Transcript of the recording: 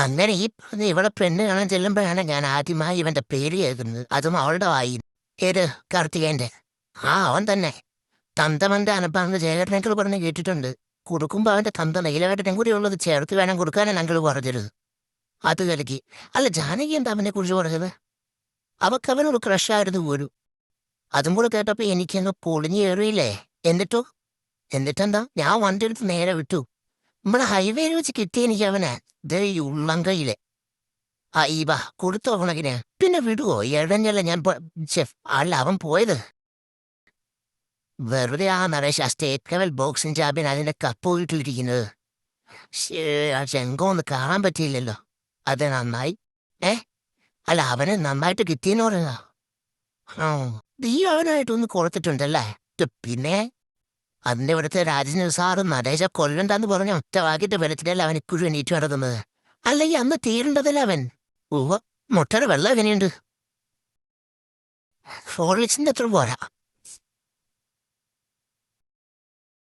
അങ്ങനെ ഈ പറഞ്ഞ ഇവിടെ പെണ്ണ് കാണാൻ ചെല്ലുമ്പോഴാണ് ഞാൻ ആദ്യമായി ഇവന്റെ പേര് കേൾക്കുന്നത്. അതും അവളുടെ വായി. ഏത് കാർത്തികേന്റെ. ആ അവൻ തന്നെ. തന്തമന്റെ അനപ്പാന്ന് ജയകരൻ അങ്കിൾ പറഞ്ഞ് കേട്ടിട്ടുണ്ട്. കൊടുക്കുമ്പോ അവന്റെ തന്ത നീലവേട്ടനും കൂടി ഉള്ളത് ചേർത്ത് വേണം കൊടുക്കാനാണ് അങ്കിൾ പറഞ്ഞത്. അത് കലക്കി. അല്ല ജാനകി എന്താ അവനെ കുറിച്ച് പറഞ്ഞത്? അവക്ക് അവനൊരു ക്രഷായിരുന്നു പോലും. അതും കൂടെ കേട്ടപ്പോ എനിക്കങ്ങ് പൊളിഞ്ഞു കയറിയില്ലേ. എന്നിട്ടോ? എന്നിട്ടെന്താ, ഞാൻ വണ്ടി എടുത്ത് നേരെ വിട്ടു. നമ്മളെ ഹൈവേയിൽ വെച്ച് കിട്ടിയ എനിക്ക് അവനെ. ദേ ഈ ഉള്ളംകൈയിലെ ആ ഈ വാ കൊടുത്തു അവണക്കിന്. പിന്നെ വിടുവോ എഴഞ്ഞല്ല ഞാൻ ഛെ, അല്ല അവൻ പോയത്. വെറുതെ ആ നരേഷ് ആ സ്റ്റേറ്റ് ലെവൽ ബോക്സിംഗ് ചാമ്പ്യൻ അതിന്റെ കപ്പ് വീട്ടിലിരിക്കുന്നത്. ശ്ശേ, ആ ചെങ്കം ഒന്ന് കാണാൻ പറ്റിയില്ലല്ലോ. അത് നന്നായി. ഏ അല്ല അവന് നന്നായിട്ട് കിട്ടിയെന്ന് പറയുക. ആ നീ അവനായിട്ടൊന്ന് കൊടുത്തിട്ടുണ്ടല്ലേ. പിന്നെ അതിന്റെ ഇവിടുത്തെ രാജന് സാറും നടേശ കൊല്ലണ്ടെന്ന് പറഞ്ഞ ഒറ്റ വാക്കിട്ട് വെള്ളത്തിലല്ല അവൻ ഇക്കുഴും എണീറ്റ് നടക്കുന്നത്. അല്ലെങ്കിൽ അന്ന് തീരേണ്ടതല്ല അവൻ. ഓ മുട്ടയുടെ വെള്ളം എങ്ങനെയുണ്ട്? ഫോർ എത്ര പോരാ.